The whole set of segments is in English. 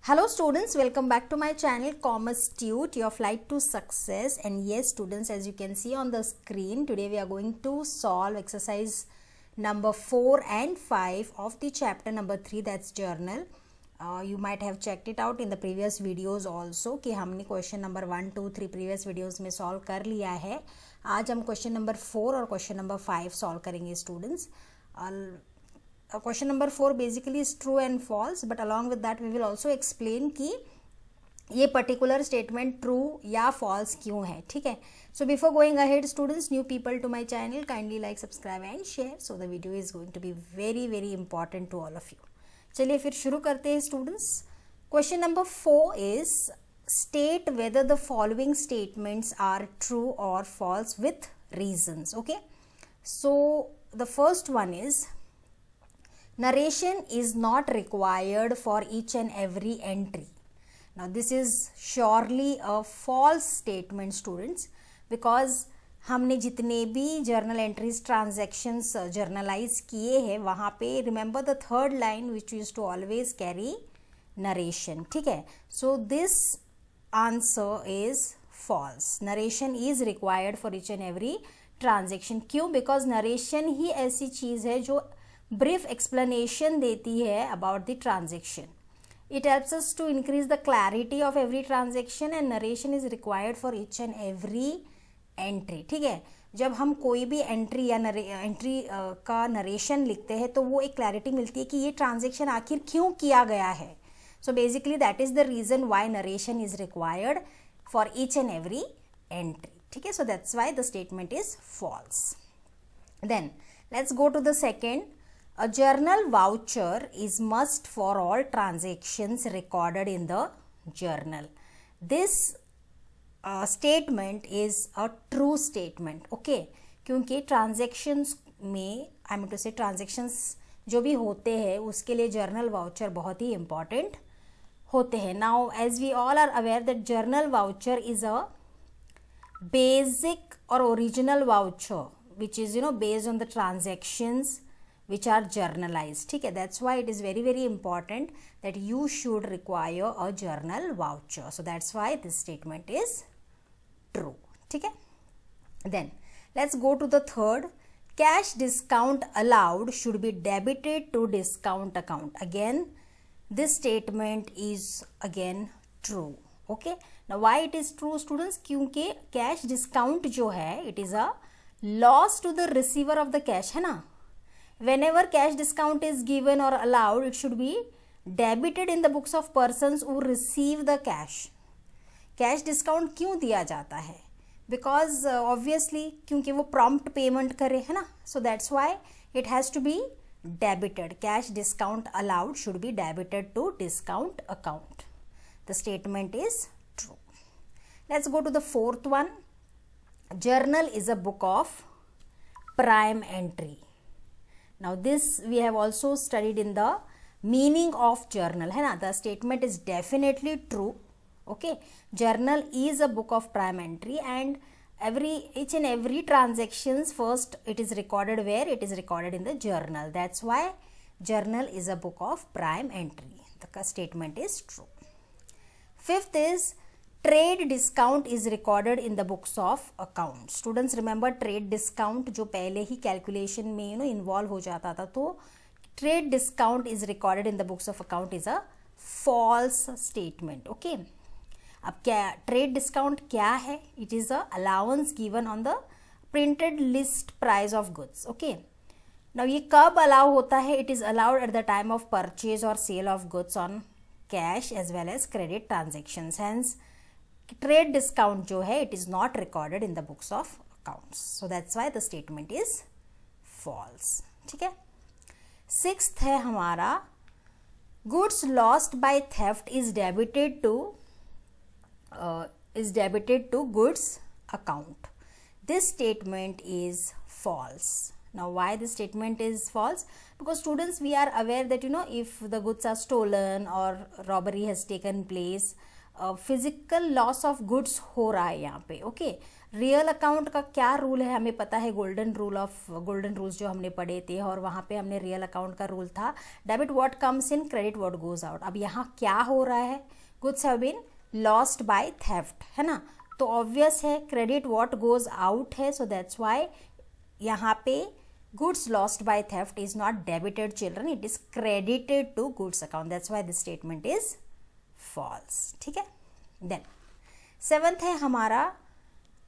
Hello students, welcome back to my channel Commerce Tute, your flight to success. And yes students, as you can see on the screen, today we are going to solve exercise number 4 and 5 of the chapter number 3, that's journal. You might have checked it out in the previous videos also कि हमने question number 1, 2, 3 previous videos में solve कर लिया है. आज हम question number 4 और question number 5 solve करेंगे students. Question number 4 basically is true and false, but along with that we will also explain कि ये particular statement true या false क्यों है. ठीक है. So before going ahead students, new people to my channel, kindly like, subscribe and share. So the video is going to be very important to all of you. चलिए फिर शुरू करते हैं students. Question number 4 is state whether the following statements are true or false with reasons. Okay. So the first one is narration is not required for each and every entry. Now this is surely a false statement students, because हमने जितने भी journal entries transactions generalized किए हैं वहाँ पे remember the third line which use to always carry narration. ठीक है. So this answer is false. Narration is required for each and every transaction. क्यों? बिकॉज नरेशन ही ऐसी चीज़ है जो brief explanation देती है about the transaction. It helps us to increase the clarity of every transaction and narration is required for each and every entry. ठीक है. जब हम कोई भी एंट्री या एंट्री का नरेशन लिखते हैं तो वो एक क्लैरिटी मिलती है कि ये ट्रांजेक्शन आखिर क्यों किया गया है. So basically that is the reason why narration is required for each and every entry. ठीक है. So that's why the statement is false. Then let's go to the second. A journal voucher is must for all transactions recorded in the journal. This statement is a true statement. Okay, क्योंकि transactions में I mean to say transactions जो भी होते हैं उसके लिए journal voucher बहुत ही important होते हैं. Now as we all are aware that journal voucher is a basic or original voucher which is based on the transactions which are journalized. ठीक है. That's why it is very important that you should require a journal voucher. So that's why this statement is true. ठीक है. Then let's go to the third. Cash discount allowed should be debited to discount account. Again this statement is again true. Okay. Now why it is true students? क्योंकि cash discount जो है it is a loss to the receiver of the cash है ना. Whenever cash discount is given or allowed, it should be debited in the books of persons who receive the cash. Cash discount क्यों दिया जाता है? Because obviously क्योंकि वो prompt payment करे है ना. So that's why it has to be debited. Cash discount allowed should be debited to discount account. The statement is true. Let's go to the fourth one. Journal is a book of prime entry. Now this we have also studied in the meaning of journal है ना. The statement is definitely true. Okay. Journal is a book of prime entry and each and every transactions first it is recorded where? It is recorded in the journal. That's why journal is a book of prime entry. The statement is true. Fifth is trade discount is recorded in the books of accounts. Students remember trade discount जो पहले ही calculation में involve हो जाता था, तो trade discount is recorded in the books of account is a false statement. Okay. अब क्या trade discount क्या है? It is a allowance given on the printed list price of goods. Okay. Now ये कब allow होता है? It is allowed at the time of purchase or sale of goods on cash as well as credit transactions. Hence trade discount जो है it is not recorded in the books of accounts. So that's why the statement is false. ठीक है. Sixth है हमारा goods lost by theft is debited to goods account. This statement is false. Now why this statement is false? Because students we are aware that if the goods are stolen or robbery has taken place physical loss of goods हो रहा है यहाँ पे. Okay, real account का क्या rule है हमें पता है, गोल्डन रूल्स जो हमने पढ़े थे, और वहाँ पे हमने रियल अकाउंट का रूल था debit what comes in, credit what goes out. अब यहाँ क्या हो रहा है, goods have been lost by theft, है ना. तो ऑब्वियस है क्रेडिट व्हाट गोज आउट है, सो दैट्स वाई यहाँ पे goods lost by theft is not debited children, it is credited to goods account. That's why this statement is false. ठीक है. Then seventh है हमारा,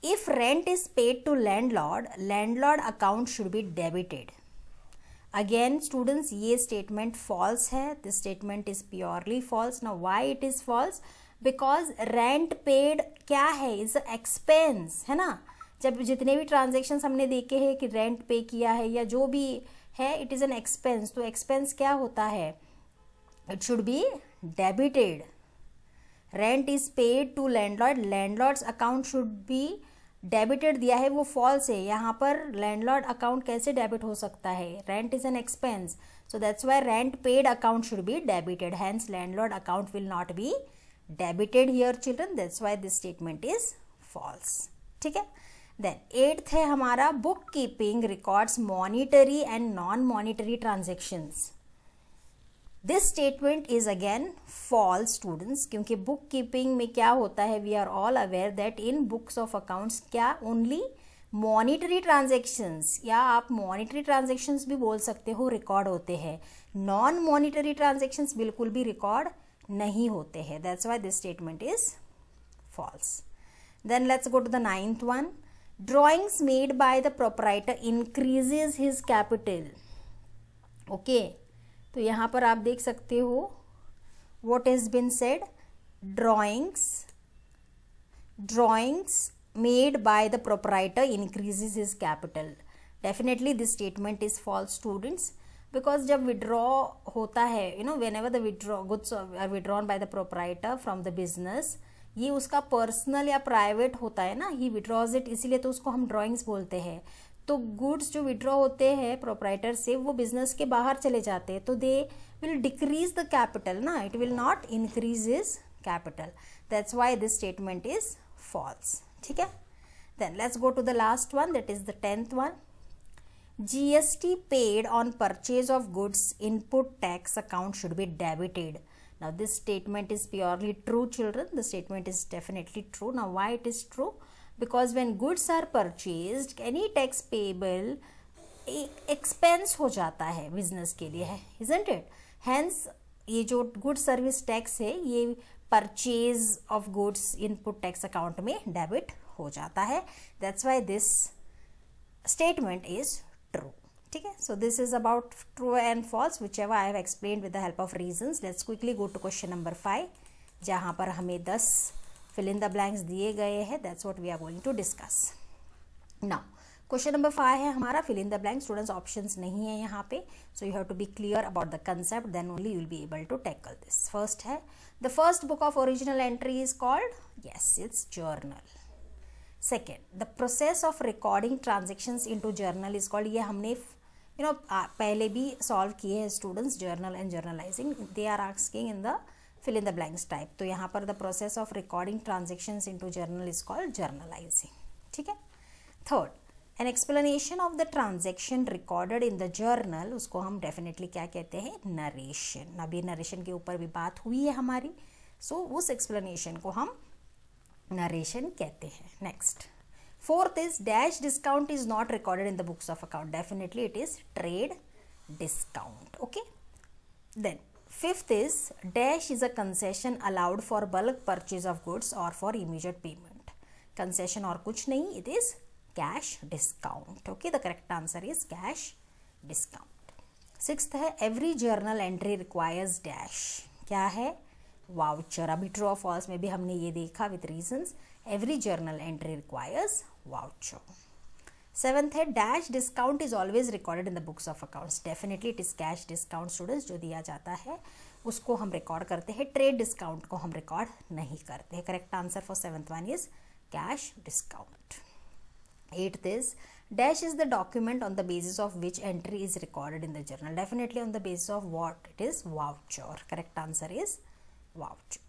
if rent is paid to landlord account should be debited. Again students, ये statement false है. This statement is purely false. Now why it is false? Because rent paid क्या है, is a expense, है ना. जब जितने भी ट्रांजेक्शन्स हमने देखे हैं कि रेंट पे किया है या जो भी है, इट इज़ एन एक्सपेंस. तो एक्सपेंस क्या होता है, it should be debited. Rent is paid to landlord's account should be debited दिया है, वो फॉल्स है. यहाँ पर लैंडलॉर्ड अकाउंट कैसे डेबिट हो सकता है, rent is an expense, so that's why rent paid account should be debited, hence landlord account will not be debited here children. That's why this statement is false. ठीक है. Then eighth है हमारा, bookkeeping records monetary and non monetary transactions. This statement is again false students, क्योंकि bookkeeping में क्या होता है, we are all aware that in books of accounts क्या ओनली मॉनिटरी ट्रांजेक्शन्स, या आप मॉनिटरी ट्रांजेक्शन्स भी बोल सकते हो, रिकॉर्ड होते हैं. नॉन मॉनिटरी ट्रांजेक्शन्स बिल्कुल भी रिकॉर्ड नहीं होते हैं. That's why this statement is false. Then let's go to the ninth one. Drawings made by the proprietor increases his capital. Okay, तो यहाँ पर आप देख सकते हो what has been said, drawings made by the proprietor increases his capital. Definitely this statement is false students, because जब withdraw होता है, whenever the goods are withdrawn by the proprietor from the business, ये उसका personal या private होता है ना, ही withdraws it, इसीलिए तो उसको हम ड्राइंग्स बोलते हैं. तो गुड्स जो विड्रॉ होते हैं प्रोप्राइटर से, वो बिजनेस के बाहर चले जाते हैं, तो they will decrease the capital ना, it will not increase his capital. That's why this statement is false. ठीक है. Then let's go to the last one, that is the 10th one. GST paid on purchase of goods input tax account should be debited. Now this statement is purely true children. The statement is definitely true. Now why it is true? Because when goods are purchased, any tax payable expense हो जाता है business के लिए है, isn't it? Hence ये जो good service tax है, ये purchase of goods input tax account में debit हो जाता है. That's why this statement is true. ठीक है. So this is about true and false, whichever I have explain with the help of reasons. Let's quickly go to question number 5, जहाँ पर हमें 10 fill in the blanks दिए गए हैं. That's what we are going to discuss now. Question number 5 है हमारा fill in the blanks. Students options नहीं है यहाँ पे, so you have to be clear about the concept, then only you will be able to tackle this. First है, the first book of original entry is called, yes it's journal. Second, the process of recording transactions into journal is called, ये हमने पहले भी solve किए हैं students, journal and journalizing. They are asking in the fill in the blanks type. तो यहाँ पर the process of recording transactions into journal is called journalizing. ठीक है. Third, an explanation of the transaction recorded in the journal, उसको हम definitely क्या कहते हैं, नरेशन. अभी नरेशन के ऊपर भी बात हुई है हमारी, सो उस एक्सप्लेनेशन को हम नरेशन कहते हैं. Next, fourth is dash discount is not recorded in the books of account. Definitely it is trade discount. Okay. Then fifth is dash is a concession allowed for bulk purchase of goods or for immediate payment. Concession और कुछ नहीं, it is cash discount. Okay, the correct answer is cash discount. Sixth है every journal entry requires dash. क्या है, voucher. अभी true और false में भी हमने ये देखा with reasons. Every journal entry requires voucher. Seventh है dash discount is always recorded in the books of accounts. Definitely it is cash discount students, जो दिया जाता है उसको हम रिकॉर्ड करते हैं, ट्रेड डिस्काउंट को हम रिकॉर्ड नहीं करते हैं. Correct answer for seventh one is cash discount. Eighth is dash is the document on the basis of which entry is recorded in the journal. Definitely on the basis of what? It is voucher. Correct answer is voucher.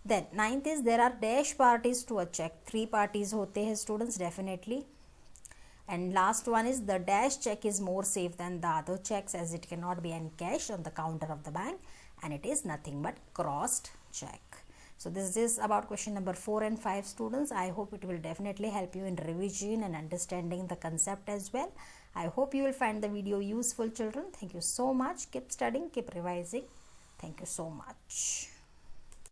Then ninth is there are dash parties to a check. 3 parties होते हैं students definitely. And last one is the dash check is more safe than the other checks as it cannot be encashed on the counter of the bank and it is nothing but crossed check. So this is about question number 4 and 5 students. I hope it will definitely help you in revision and understanding the concept as well. I hope you will find the video useful children. Thank you so much. Keep studying, keep revising. Thank you so much.